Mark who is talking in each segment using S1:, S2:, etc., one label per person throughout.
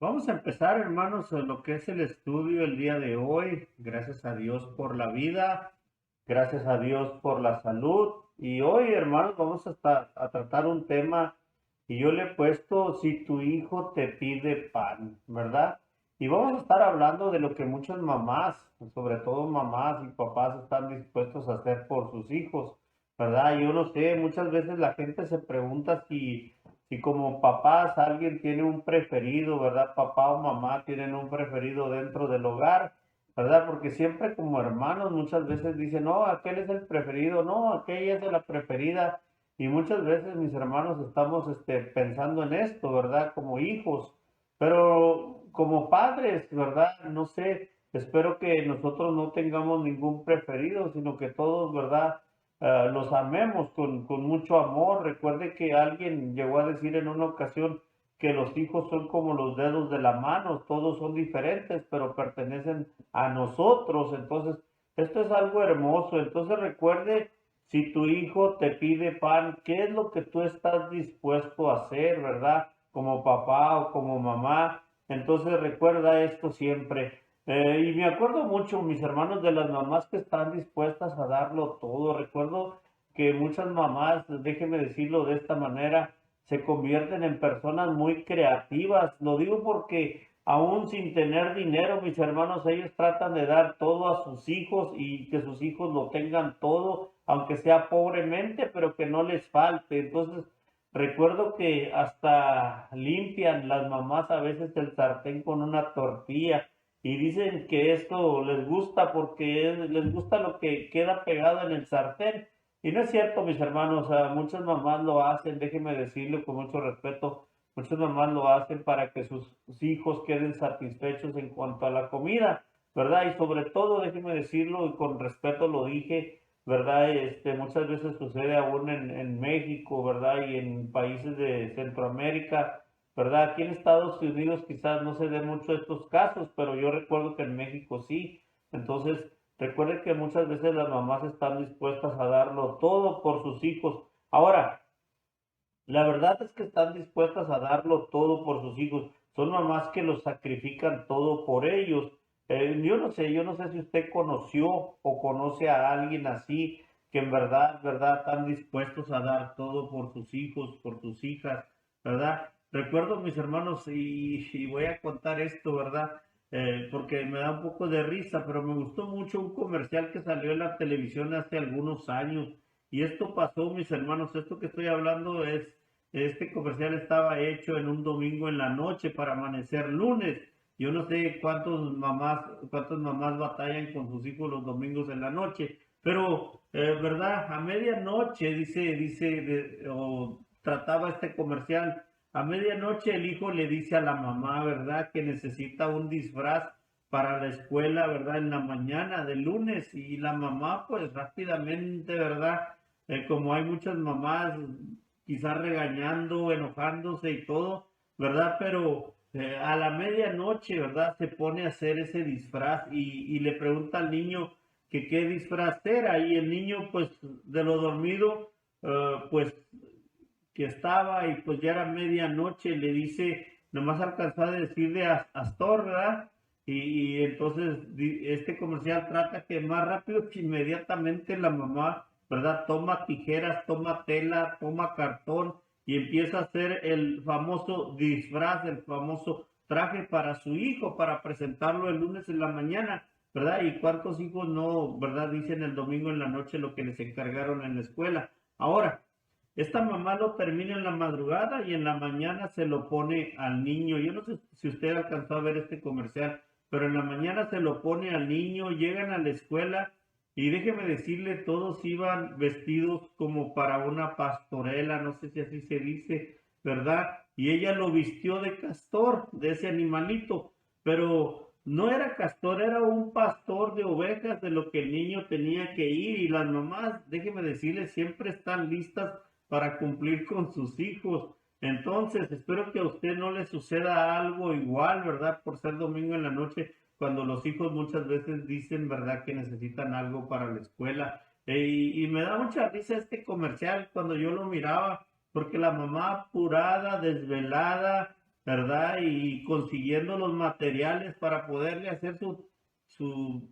S1: Vamos a empezar, hermanos, en lo que es el estudio el día de hoy. Gracias a Dios por la vida, gracias a Dios por la salud. Y hoy, hermanos, vamos a tratar un tema y yo le he puesto si tu hijo te pide pan, ¿verdad? Y vamos a estar hablando de lo que muchas mamás, sobre todo mamás y papás, están dispuestos a hacer por sus hijos, ¿verdad? Yo no sé, muchas veces la gente se pregunta si como papás alguien tiene un preferido, ¿verdad? Papá o mamá tienen un preferido dentro del hogar, ¿verdad? Porque siempre como hermanos muchas veces dicen, no, aquel es el preferido, no, aquella es la preferida. Y muchas veces mis hermanos estamos pensando en esto, ¿verdad? Como hijos, pero como padres, ¿verdad? No sé, espero que nosotros no tengamos ningún preferido, sino que todos, ¿verdad? Los amemos con mucho amor. Recuerde que alguien llegó a decir en una ocasión que los hijos son como los dedos de la mano, todos son diferentes, pero pertenecen a nosotros. Entonces, esto es algo hermoso. Entonces, recuerde, si tu hijo te pide pan, ¿qué es lo que tú estás dispuesto a hacer, verdad? Como papá o como mamá. Entonces, recuerda esto siempre. Y me acuerdo mucho, mis hermanos, de las mamás que están dispuestas a darlo todo. Recuerdo que muchas mamás, déjenme decirlo de esta manera, se convierten en personas muy creativas. Lo digo porque aún sin tener dinero, mis hermanos, ellos tratan de dar todo a sus hijos y que sus hijos lo tengan todo, aunque sea pobremente, pero que no les falte. Entonces, recuerdo que hasta limpian las mamás a veces el sartén con una tortilla y dicen que esto les gusta porque les gusta lo que queda pegado en el sartén. Y no es cierto, mis hermanos, muchas mamás lo hacen, déjenme decirlo con mucho respeto, muchas mamás lo hacen para que sus hijos queden satisfechos en cuanto a la comida, ¿verdad? Y sobre todo, déjenme decirlo, y con respeto lo dije, ¿verdad? Muchas veces sucede aún en México, ¿verdad? Y en países de Centroamérica, ¿verdad? Aquí en Estados Unidos quizás no se den mucho estos casos, pero yo recuerdo que en México sí. Entonces, recuerde que muchas veces las mamás están dispuestas a darlo todo por sus hijos. Ahora, la verdad es que están dispuestas a darlo todo por sus hijos. Son mamás que lo sacrifican todo por ellos. Yo no sé si usted conoció o conoce a alguien así que en verdad, están dispuestos a dar todo por sus hijos, por sus hijas, ¿verdad? Recuerdo mis hermanos y voy a contar esto, ¿verdad? Porque me da un poco de risa, pero me gustó mucho un comercial que salió en la televisión hace algunos años. Y esto pasó, mis hermanos, esto que estoy hablando este comercial estaba hecho en un domingo en la noche para amanecer lunes. Yo no sé cuántas mamás batallan con sus hijos los domingos en la noche, pero, ¿verdad? A medianoche, o trataba este comercial, a medianoche el hijo le dice a la mamá, ¿verdad? Que necesita un disfraz para la escuela, ¿verdad? En la mañana del lunes y la mamá pues rápidamente, ¿verdad? Como hay muchas mamás quizás regañando, enojándose y todo, ¿verdad? Pero a la medianoche, ¿verdad? Se pone a hacer ese disfraz y le pregunta al niño que qué disfraz era y el niño pues de lo dormido, pues que estaba y pues ya era medianoche, le dice, nomás alcanzó a decirle a Astor, ¿verdad? Y entonces este comercial trata que más rápido que inmediatamente la mamá, ¿verdad? Toma tijeras, toma tela, toma cartón y empieza a hacer el famoso disfraz, el famoso traje para su hijo, para presentarlo el lunes en la mañana, ¿verdad? Y cuántos hijos no, ¿verdad? Dicen el domingo en la noche lo que les encargaron en la escuela. Ahora, esta mamá lo termina en la madrugada y en la mañana se lo pone al niño. Yo no sé si usted alcanzó a ver este comercial, pero en la mañana se lo pone al niño, llegan a la escuela y déjeme decirle, todos iban vestidos como para una pastorela, no sé si así se dice, ¿verdad? Y ella lo vistió de castor, de ese animalito, pero no era castor, era un pastor de ovejas de lo que el niño tenía que ir y las mamás, déjeme decirle, siempre están listas para cumplir con sus hijos. Entonces, espero que a usted no le suceda algo igual, ¿verdad? Por ser domingo en la noche, cuando los hijos muchas veces dicen, ¿verdad?, que necesitan algo para la escuela. Y me da mucha risa este comercial cuando yo lo miraba, porque la mamá apurada, desvelada, ¿verdad? Y consiguiendo los materiales para poderle hacer su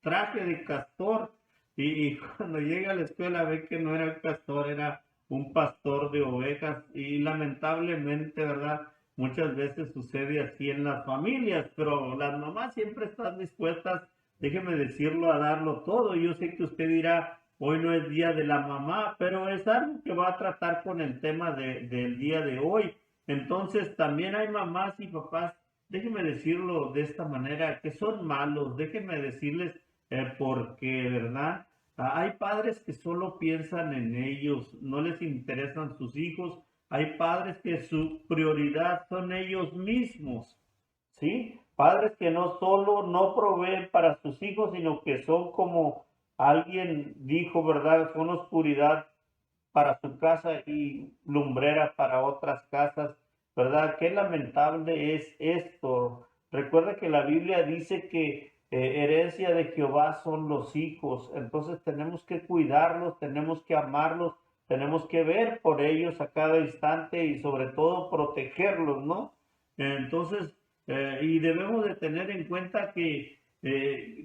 S1: traje de castor. Y cuando llega a la escuela ve que no era el castor, era un pastor de ovejas. Y lamentablemente, ¿verdad? Muchas veces sucede así en las familias, pero las mamás siempre están dispuestas, déjeme decirlo, a darlo todo. Yo sé que usted dirá, hoy no es día de la mamá, pero es algo que va a tratar con el tema del día de hoy. Entonces, también hay mamás y papás, déjenme decirlo de esta manera, que son malos, déjenme decirles porque, ¿verdad? Hay padres que solo piensan en ellos, no les interesan sus hijos, hay padres que su prioridad son ellos mismos, ¿sí? Padres que no solo no proveen para sus hijos, sino que son como alguien dijo, ¿verdad? Son oscuridad para su casa y lumbrera para otras casas, ¿verdad? Qué lamentable es esto. Recuerda que la Biblia dice que herencia de Jehová son los hijos, entonces tenemos que cuidarlos, tenemos que amarlos, tenemos que ver por ellos a cada instante y sobre todo protegerlos, ¿no? Entonces, y debemos de tener en cuenta que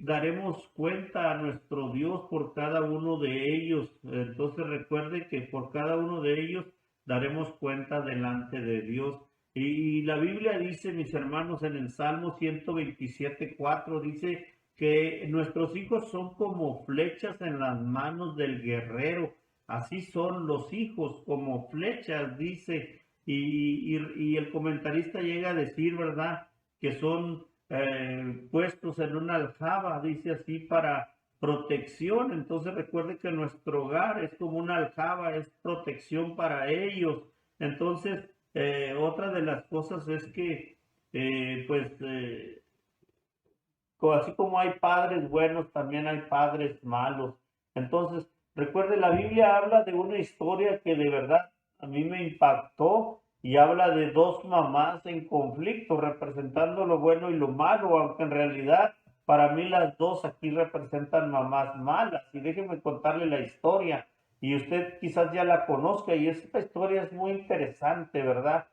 S1: daremos cuenta a nuestro Dios por cada uno de ellos. Entonces recuerde que por cada uno de ellos daremos cuenta delante de Dios. Y la Biblia dice, mis hermanos, en el Salmo 127:4, dice que nuestros hijos son como flechas en las manos del guerrero. Así son los hijos, como flechas, dice. Y el comentarista llega a decir, ¿verdad? Que son puestos en una aljaba, dice así, para protección. Entonces recuerde que nuestro hogar es como una aljaba, es protección para ellos. Entonces, otra de las cosas es que, pues, así como hay padres buenos, también hay padres malos. Entonces, recuerde, la Biblia habla de una historia que de verdad a mí me impactó y habla de dos mamás en conflicto, representando lo bueno y lo malo, aunque en realidad para mí las dos aquí representan mamás malas. Y déjenme contarle la historia, y usted quizás ya la conozca, y esta historia es muy interesante, ¿verdad?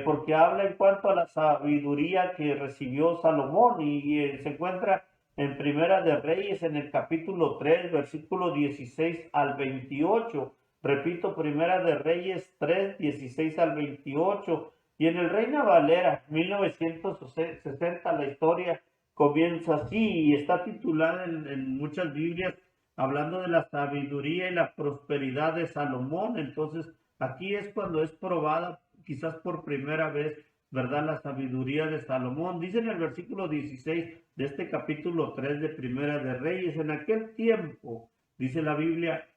S1: Porque habla en cuanto a la sabiduría que recibió Salomón y se encuentra en Primera de Reyes en el capítulo 3, versículo 16 al 28. Repito, Primera de Reyes 3, 16 al 28. Y en el Reina Valera 1960 la historia comienza así y está titulada en muchas Biblias hablando de la sabiduría y la prosperidad de Salomón. Entonces, aquí es cuando es probada quizás por primera vez, ¿verdad? La sabiduría de Salomón. Dice en el versículo 16 de este capítulo 3 de Primera de Reyes, en aquel tiempo, dice la Biblia,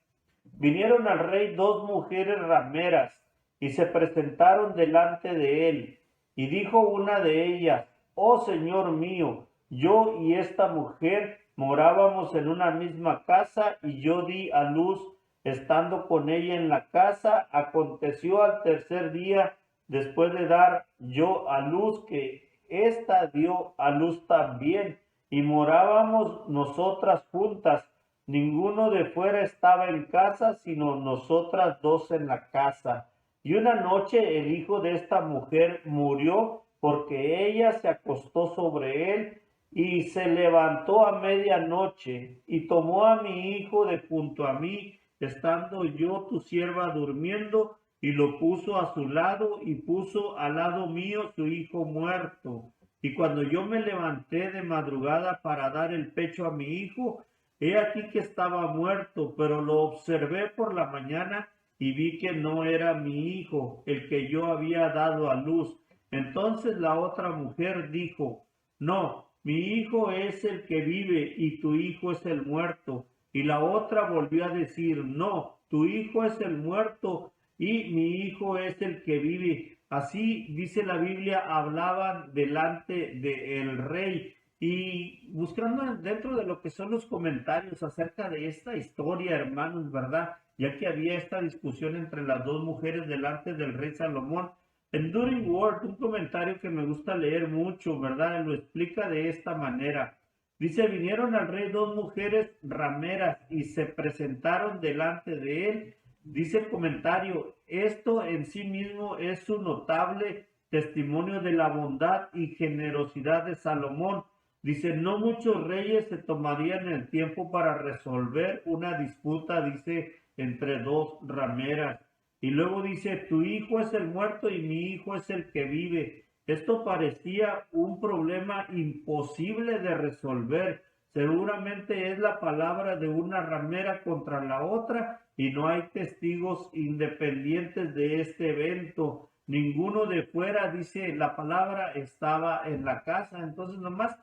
S1: vinieron al rey dos mujeres rameras y se presentaron delante de él. Y dijo una de ellas, oh Señor mío, yo y esta mujer morábamos en una misma casa y yo di a luz estando con ella en la casa. Aconteció al tercer día, después de dar yo a luz, que ésta dio a luz también, y morábamos nosotras juntas. Ninguno de fuera estaba en casa, sino nosotras dos en la casa. Y una noche el hijo de esta mujer murió porque ella se acostó sobre él y se levantó a medianoche y tomó a mi hijo de junto a mí, estando yo tu sierva durmiendo, y lo puso a su lado y puso al lado mío su hijo muerto. Y cuando yo me levanté de madrugada para dar el pecho a mi hijo, he aquí que estaba muerto, pero lo observé por la mañana y vi que no era mi hijo, el que yo había dado a luz. Entonces la otra mujer dijo, no, mi hijo es el que vive y tu hijo es el muerto. Y la otra volvió a decir, no, tu hijo es el muerto y mi hijo es el que vive. Así dice la Biblia, hablaban delante del rey. Y buscando dentro de lo que son los comentarios acerca de esta historia, hermanos, ¿verdad? Ya que había esta discusión entre las dos mujeres delante del rey Salomón. Enduring Word, un comentario que me gusta leer mucho, ¿verdad? Lo explica de esta manera. Dice, vinieron al rey dos mujeres rameras y se presentaron delante de él. Dice el comentario, esto en sí mismo es un notable testimonio de la bondad y generosidad de Salomón. Dice, no muchos reyes se tomarían el tiempo para resolver una disputa, dice, entre dos rameras. Y luego dice, tu hijo es el muerto y mi hijo es el que vive. Esto parecía un problema imposible de resolver. Seguramente es la palabra de una ramera contra la otra y no hay testigos independientes de este evento. Ninguno de fuera, dice la palabra, estaba en la casa. Entonces nomás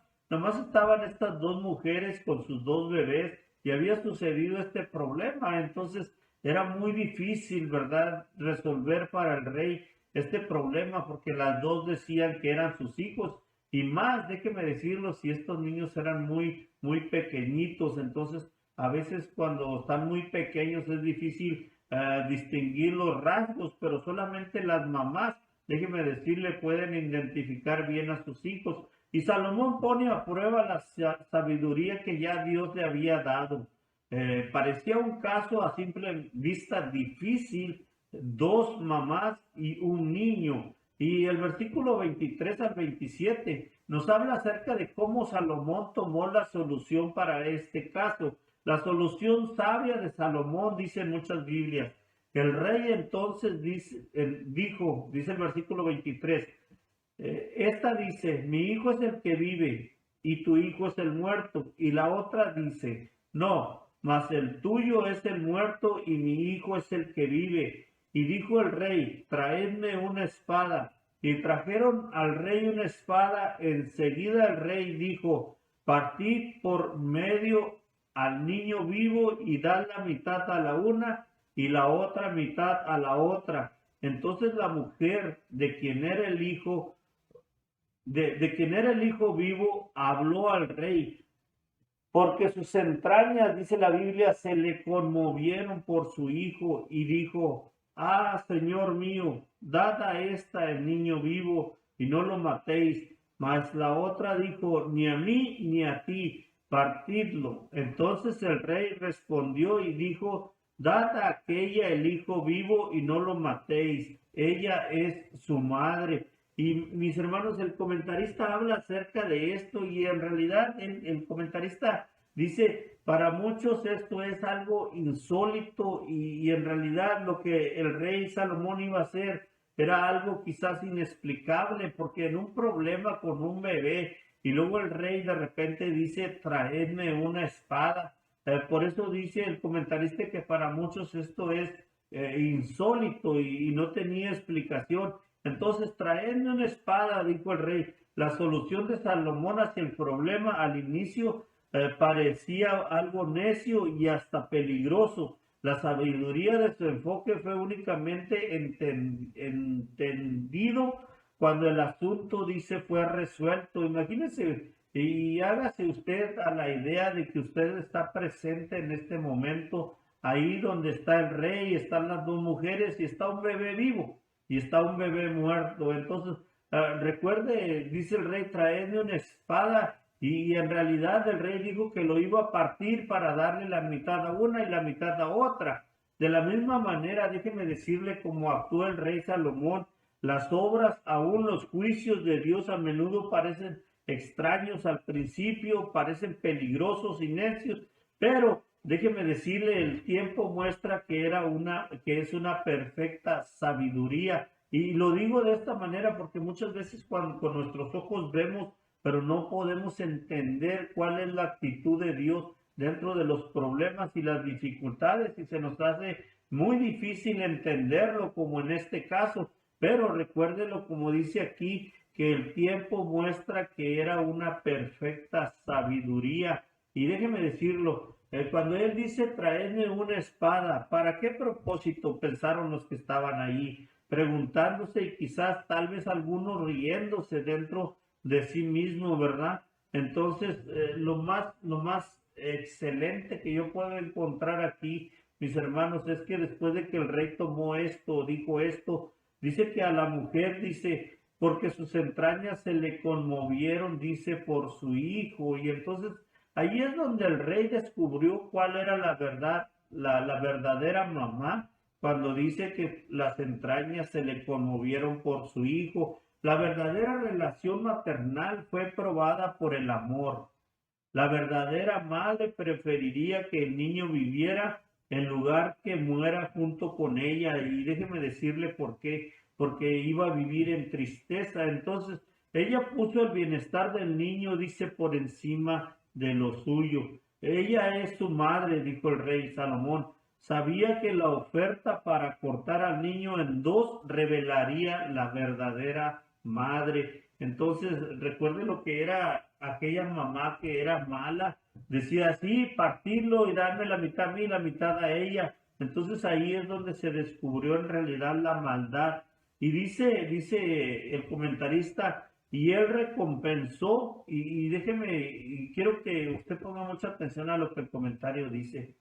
S1: estaban estas dos mujeres con sus dos bebés y había sucedido este problema. Entonces era muy difícil, ¿verdad?, resolver para el rey este problema porque las dos decían que eran sus hijos. Y más, déjeme decirlo, si estos niños eran muy pequeñitos, entonces a veces cuando están muy pequeños es difícil distinguir los rasgos, pero solamente las mamás, déjeme decirle, pueden identificar bien a sus hijos. Y Salomón pone a prueba la sabiduría que ya Dios le había dado. Parecía un caso a simple vista difícil, dos mamás y un niño. Y el versículo 23 al 27 nos habla acerca de cómo Salomón tomó la solución para este caso. La solución sabia de Salomón, dicen muchas Biblias. El rey entonces dijo, dice el versículo 23, esta dice, mi hijo es el que vive y tu hijo es el muerto. Y la otra dice, no, mas el tuyo es el muerto y mi hijo es el que vive. Y dijo el rey, traedme una espada. Y trajeron al rey una espada. Enseguida el rey dijo, partid por medio al niño vivo y dad la mitad a la una y la otra mitad a la otra. Entonces la mujer de quien era el hijo, de quien era el hijo vivo, habló al rey, porque sus entrañas, dice la Biblia, se le conmovieron por su hijo y dijo, ah, Señor mío, dad a esta el niño vivo y no lo matéis. Mas la otra dijo, ni a mí ni a ti, partidlo. Entonces el rey respondió y dijo, dad a aquella el hijo vivo y no lo matéis. Ella es su madre. Y mis hermanos, el comentarista habla acerca de esto y en realidad el comentarista dice, para muchos esto es algo insólito y en realidad lo que el rey Salomón iba a hacer era algo quizás inexplicable porque en un problema con un bebé y luego el rey de repente dice, traedme una espada. Por eso dice el comentarista que para muchos esto es insólito y no tenía explicación. Entonces, traedme una espada, dijo el rey. La solución de Salomón hacia el problema al inicio parecía algo necio y hasta peligroso. La sabiduría de su enfoque fue únicamente entendido cuando el asunto, dice, fue resuelto. Imagínese y hágase usted a la idea de que usted está presente en este momento, ahí donde está el rey, están las dos mujeres y está un bebé vivo y está un bebé muerto. Entonces, recuerde, dice el rey, traedme una espada. Y en realidad el rey dijo que lo iba a partir para darle la mitad a una y la mitad a otra. De la misma manera, déjeme decirle cómo actuó el rey Salomón. Las obras, aún los juicios de Dios a menudo parecen extraños al principio, parecen peligrosos y necios, pero déjeme decirle, el tiempo muestra que es una perfecta sabiduría. Y lo digo de esta manera porque muchas veces cuando con nuestros ojos vemos, pero no podemos entender cuál es la actitud de Dios dentro de los problemas y las dificultades y se nos hace muy difícil entenderlo como en este caso. Pero recuérdelo como dice aquí, que el tiempo muestra que era una perfecta sabiduría. Y déjeme decirlo, cuando él dice traedme una espada, ¿para qué propósito pensaron los que estaban ahí? Preguntándose y quizás tal vez algunos riéndose dentro de sí mismo, ¿verdad? Entonces, lo más excelente que yo puedo encontrar aquí, mis hermanos, es que después de que el rey tomó esto, dijo esto, dice que a la mujer, dice, porque sus entrañas se le conmovieron, dice, por su hijo. Y entonces, ahí es donde el rey descubrió cuál era la verdad, la verdadera mamá, cuando dice que las entrañas se le conmovieron por su hijo. La verdadera relación maternal fue probada por el amor. La verdadera madre preferiría que el niño viviera en lugar que muera junto con ella. Y déjeme decirle por qué. Porque iba a vivir en tristeza. Entonces, ella puso el bienestar del niño, dice, por encima de lo suyo. Ella es su madre, dijo el rey Salomón. Sabía que la oferta para cortar al niño en dos revelaría la verdadera madre. Entonces, recuerde lo que era aquella mamá que era mala. Decía, sí, partirlo y darme la mitad a mí y la mitad a ella. Entonces ahí es donde se descubrió en realidad la maldad. Y dice el comentarista, y él recompensó, y déjeme, y quiero que usted ponga mucha atención a lo que el comentario dice.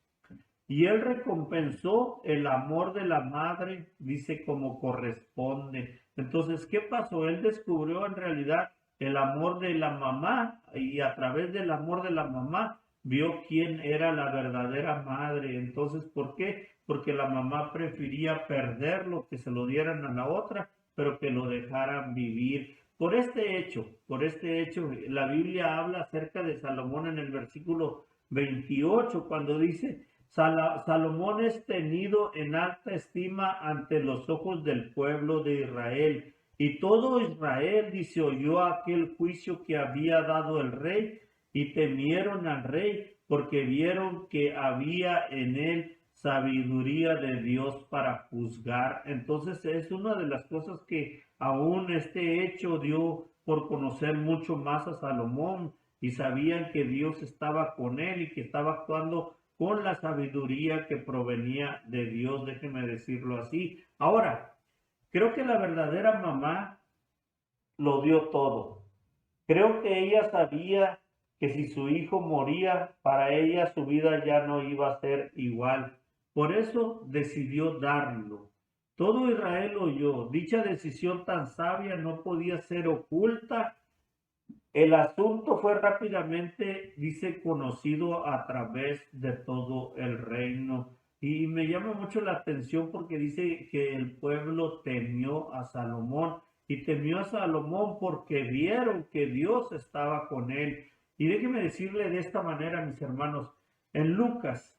S1: Y él recompensó el amor de la madre, dice, como corresponde. Entonces, ¿qué pasó? Él descubrió en realidad el amor de la mamá y a través del amor de la mamá vio quién era la verdadera madre. Entonces, ¿por qué? Porque la mamá prefería perderlo, que se lo dieran a la otra, pero que lo dejaran vivir. Por este hecho, la Biblia habla acerca de Salomón en el versículo 28, cuando dice, Salomón es tenido en alta estima ante los ojos del pueblo de Israel. Y todo Israel, dice, oyó aquel juicio que había dado el rey y temieron al rey porque vieron que había en él sabiduría de Dios para juzgar. Entonces es una de las cosas que aún este hecho dio por conocer mucho más a Salomón y sabían que Dios estaba con él y que estaba actuando con la sabiduría que provenía de Dios, déjeme decirlo así. Ahora, creo que la verdadera mamá lo dio todo. Creo que ella sabía que si su hijo moría, para ella su vida ya no iba a ser igual. Por eso decidió darlo. Todo Israel oyó. Dicha decisión tan sabia no podía ser oculta. El asunto fue rápidamente, dice, conocido a través de todo el reino. Y me llama mucho la atención porque dice que el pueblo temió a Salomón y temió a Salomón porque vieron que Dios estaba con él. Y déjeme decirle de esta manera, mis hermanos, en Lucas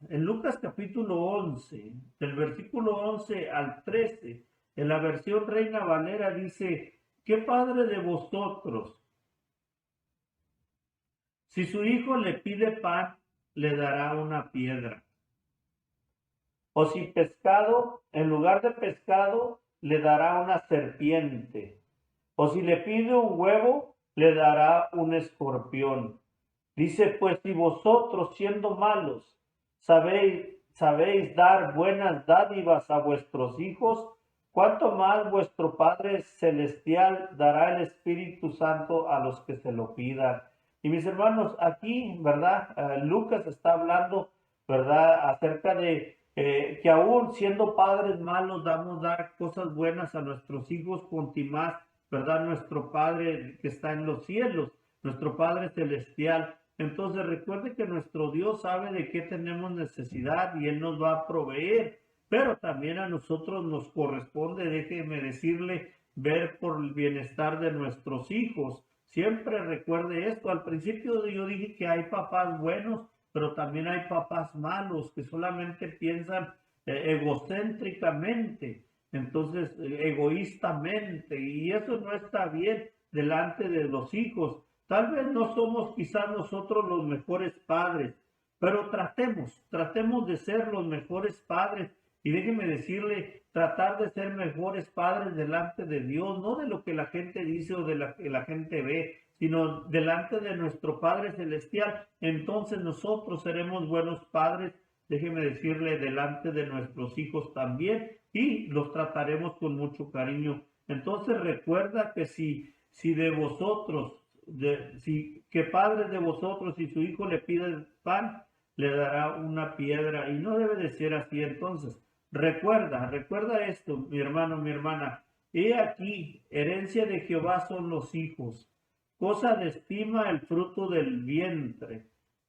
S1: capítulo 11, del versículo 11 al 13, en la versión Reina Valera dice, ¿qué padre de vosotros, si su hijo le pide pan, le dará una piedra? O si pescado, en lugar de pescado, le dará una serpiente. O si le pide un huevo, le dará un escorpión. Dice, pues si vosotros, siendo malos, sabéis dar buenas dádivas a vuestros hijos, ¿cuánto más vuestro Padre Celestial dará el Espíritu Santo a los que se lo pidan? Y mis hermanos, aquí, ¿verdad? Lucas está hablando, ¿verdad? Acerca de que aún siendo padres malos, dar cosas buenas a nuestros hijos, más, ¿verdad? Nuestro Padre que está en los cielos, nuestro Padre Celestial. Entonces recuerde que nuestro Dios sabe de qué tenemos necesidad y Él nos va a proveer, pero también a nosotros nos corresponde, déjeme decirle, ver por el bienestar de nuestros hijos. Siempre recuerde esto. Al principio yo dije que hay papás buenos, pero también hay papás malos que solamente piensan egocéntricamente, entonces egoístamente, y eso no está bien delante de los hijos. Tal vez no somos quizás nosotros los mejores padres, pero tratemos de ser los mejores padres. Y déjeme decirle, tratar de ser mejores padres delante de Dios, no de lo que la gente dice o de lo que la gente ve, sino delante de nuestro Padre Celestial. Entonces nosotros seremos buenos padres, déjeme decirle, delante de nuestros hijos también, y los trataremos con mucho cariño. Entonces recuerda que si de vosotros, que padre de vosotros, si su hijo le pide pan, le dará una piedra, y no debe de ser así. Entonces, recuerda esto, mi hermano, mi hermana. He aquí, herencia de Jehová son los hijos, cosa de estima el fruto del vientre.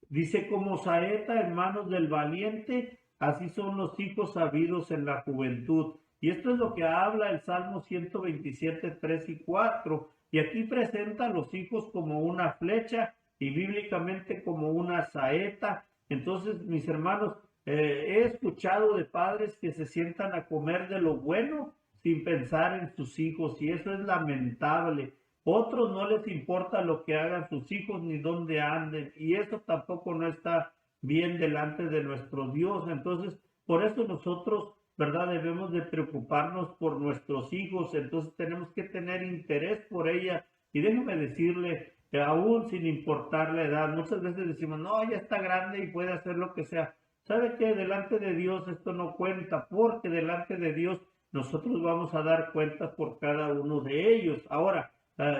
S1: Dice, como saeta en manos del valiente, así son los hijos sabidos en la juventud. Y esto es lo que habla el Salmo 127, 3 y 4. Y aquí presenta a los hijos como una flecha y bíblicamente como una saeta. Entonces, mis hermanos, he escuchado de padres que se sientan a comer de lo bueno sin pensar en sus hijos, y eso es lamentable. Otros no les importa lo que hagan sus hijos ni dónde anden, y eso tampoco no está bien delante de nuestro Dios. Entonces, por eso nosotros, ¿verdad? Debemos de preocuparnos por nuestros hijos. Entonces tenemos que tener interés por ella. Y déjeme decirle que aún sin importar la edad, muchas veces decimos, no, ya está grande y puede hacer lo que sea. ¿Sabe qué? Delante de Dios esto no cuenta, porque delante de Dios nosotros vamos a dar cuentas por cada uno de ellos. Ahora,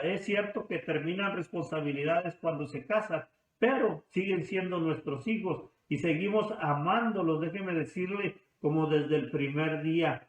S1: es cierto que terminan responsabilidades cuando se casan, pero siguen siendo nuestros hijos y seguimos amándolos, déjeme decirle, como desde el primer día.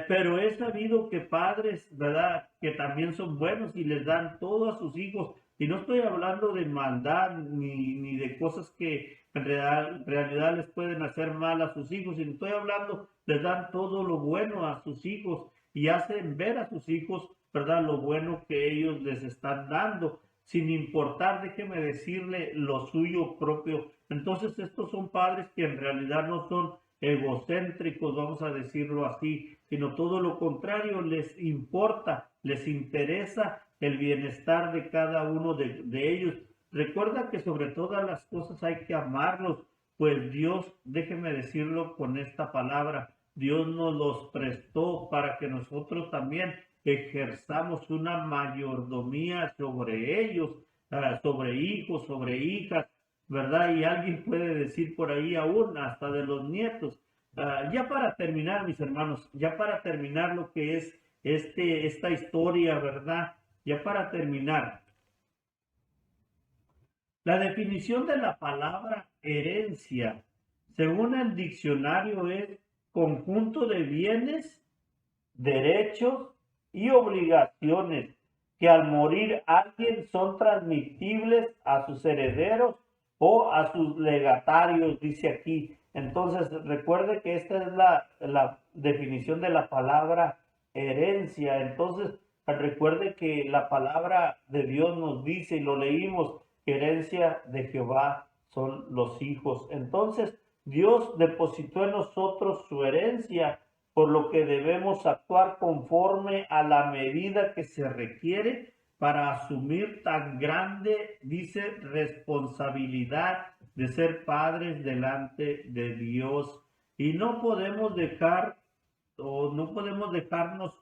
S1: Pero he sabido que padres, ¿verdad?, que también son buenos y les dan todo a sus hijos. Y no estoy hablando de maldad ni de cosas que en realidad les pueden hacer mal a sus hijos, sino estoy hablando, les dan todo lo bueno a sus hijos y hacen ver a sus hijos, ¿verdad?, lo bueno que ellos les están dando, sin importar, déjeme decirle, lo suyo propio. Entonces, estos son padres que en realidad no son egocéntricos, vamos a decirlo así, sino todo lo contrario, les importa, les interesa el bienestar de cada uno de ellos. Recuerda que sobre todas las cosas hay que amarlos, pues Dios, déjeme decirlo con esta palabra, Dios nos los prestó para que nosotros también ejerzamos una mayordomía sobre ellos, sobre hijos, sobre hijas, ¿verdad? Y alguien puede decir por ahí aún hasta de los nietos. Ya para terminar, mis hermanos, ya para terminar lo que es esta historia, ¿verdad? Ya para terminar, la definición de la palabra herencia, según el diccionario, es conjunto de bienes, derechos y obligaciones que al morir alguien son transmitibles a sus herederos o a sus legatarios, dice aquí. Entonces, recuerde que esta es la definición de la palabra herencia. Entonces, recuerde que la palabra de Dios nos dice, y lo leímos, que herencia de Jehová son los hijos. Entonces, Dios depositó en nosotros su herencia, por lo que debemos actuar conforme a la medida que se requiere para asumir tan grande, dice, responsabilidad de ser padres delante de Dios. Y no podemos dejarnos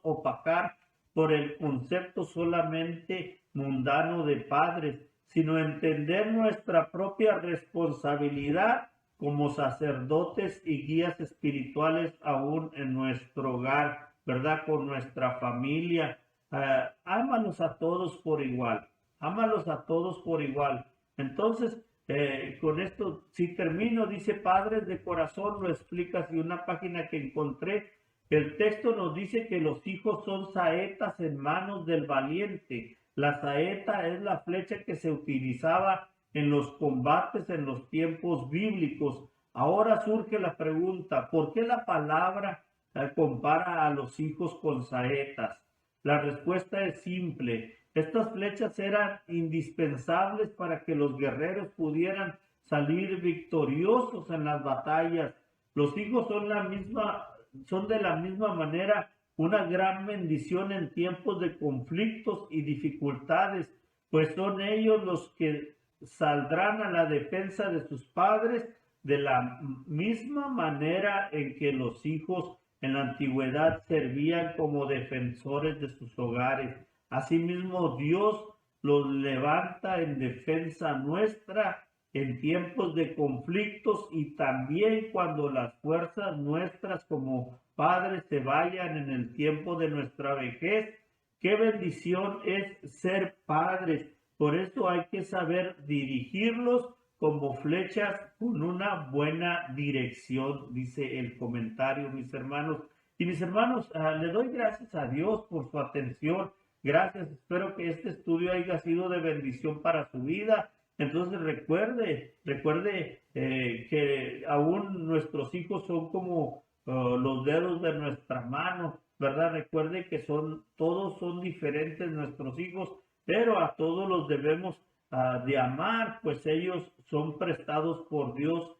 S1: opacar por el concepto solamente mundano de padres, sino entender nuestra propia responsabilidad como sacerdotes y guías espirituales aún en nuestro hogar, ¿verdad? Con nuestra familia. Ámalos a todos por igual, ámalos a todos por igual. Entonces, con esto, si termino, dice padres de corazón, lo explica así una página que encontré. El texto nos dice que los hijos son saetas en manos del valiente. La saeta es la flecha que se utilizaba en los combates en los tiempos bíblicos. Ahora surge la pregunta, ¿por qué la palabra compara a los hijos con saetas? La respuesta es simple. Estas flechas eran indispensables para que los guerreros pudieran salir victoriosos en las batallas. Los hijos son de la misma manera una gran bendición en tiempos de conflictos y dificultades, pues son ellos los que saldrán a la defensa de sus padres de la misma manera en que los hijos en la antigüedad servían como defensores de sus hogares. Asimismo, Dios los levanta en defensa nuestra en tiempos de conflictos y también cuando las fuerzas nuestras como padres se vayan en el tiempo de nuestra vejez. Qué bendición es ser padres. Por eso hay que saber dirigirlos como flechas con una buena dirección, dice el comentario, mis hermanos. Y mis hermanos, le doy gracias a Dios por su atención. Gracias, espero que este estudio haya sido de bendición para su vida. Entonces recuerde que aún nuestros hijos son como los dedos de nuestra mano, ¿verdad? Recuerde que todos son diferentes nuestros hijos, pero a todos los debemos de amar, pues ellos son prestados por Dios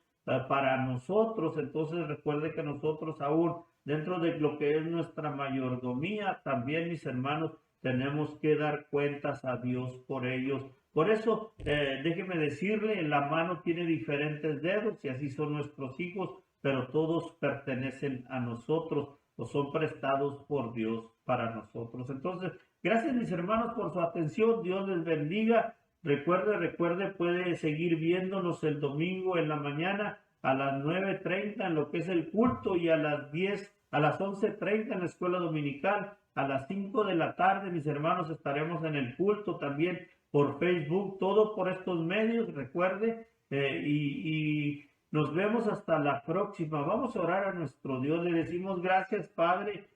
S1: para nosotros. Entonces recuerde que nosotros aún dentro de lo que es nuestra mayordomía, también, mis hermanos, tenemos que dar cuentas a Dios por ellos. Por eso, déjeme decirle, la mano tiene diferentes dedos y así son nuestros hijos, pero todos pertenecen a nosotros o son prestados por Dios para nosotros. Entonces, gracias, mis hermanos, por su atención. Dios les bendiga. Recuerde, puede seguir viéndonos el domingo en la mañana a las 9:30 en lo que es el culto y a las 11:30 en la escuela dominical. A las 5 de la tarde, mis hermanos, estaremos en el culto también por Facebook, todo por estos medios, recuerde, y nos vemos hasta la próxima. Vamos a orar a nuestro Dios. Le decimos gracias, Padre,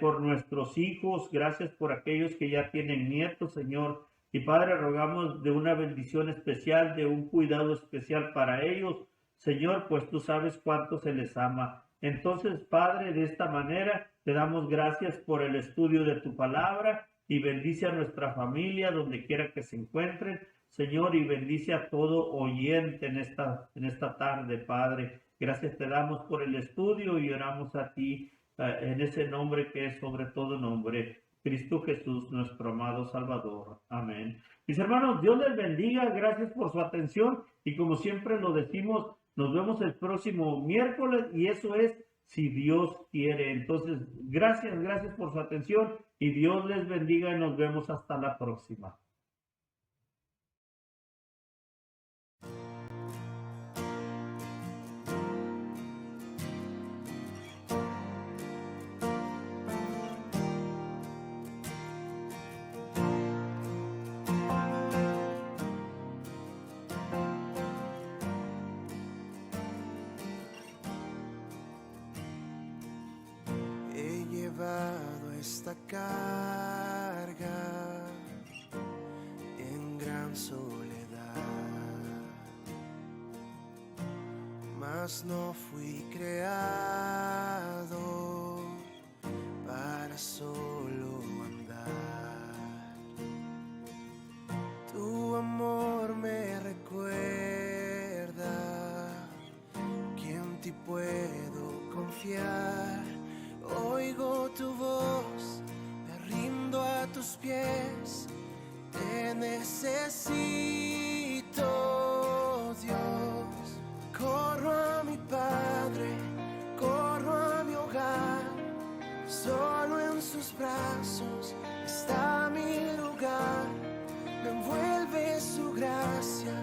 S1: por nuestros hijos, gracias por aquellos que ya tienen nietos, Señor. Y Padre, rogamos de una bendición especial, de un cuidado especial para ellos, Señor, pues tú sabes cuánto se les ama. Entonces, Padre, de esta manera te damos gracias por el estudio de tu palabra y bendice a nuestra familia donde quiera que se encuentren, Señor, y bendice a todo oyente en esta tarde, Padre. Gracias te damos por el estudio y oramos a ti en ese nombre que es sobre todo nombre, Cristo Jesús, nuestro amado Salvador. Amén. Mis hermanos, Dios les bendiga. Gracias por su atención y como siempre lo decimos, nos vemos el próximo miércoles y eso es si Dios quiere. Entonces, gracias por su atención y Dios les bendiga y nos vemos hasta la próxima.
S2: Esta carga en gran soledad, mas no fui creado para solo andar. Tu amor me recuerda que en ti puedo confiar. Oigo tu voz, me rindo a tus pies, te necesito, Dios. Corro a mi Padre, corro a mi hogar, solo en sus brazos está mi lugar. Me envuelve su gracia,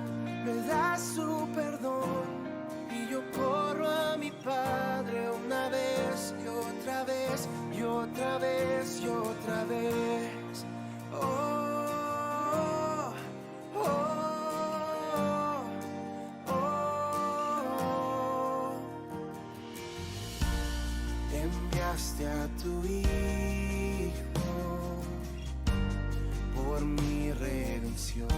S2: me da su perdón y yo corro a mi Padre una vez y otra vez y otra vez y otra vez. Oh, oh, oh, oh. Enviaste a tu Hijo por mi redención.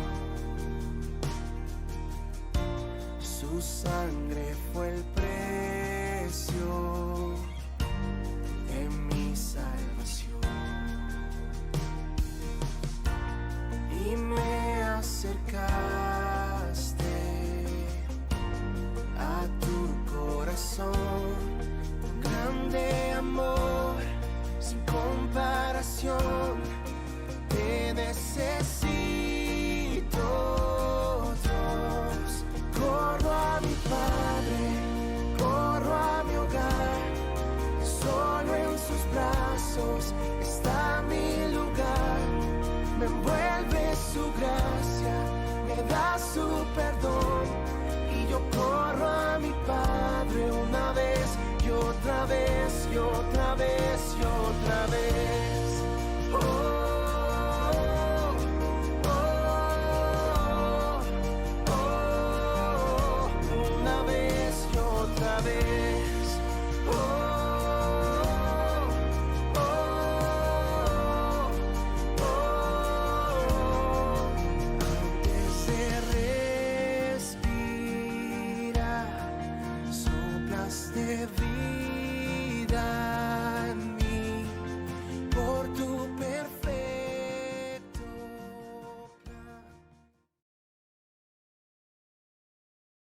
S2: Su sangre fue el precio de mi salvación y me acercaste a tu corazón con grande amor sin comparación. Te necesito, Dios. Corro a mi Padre, corro a mi hogar, solo en sus brazos está mi lugar. Me envuelve su gracia, me da su perdón y yo corro a mi Padre una vez y otra vez y otra vez y otra vez.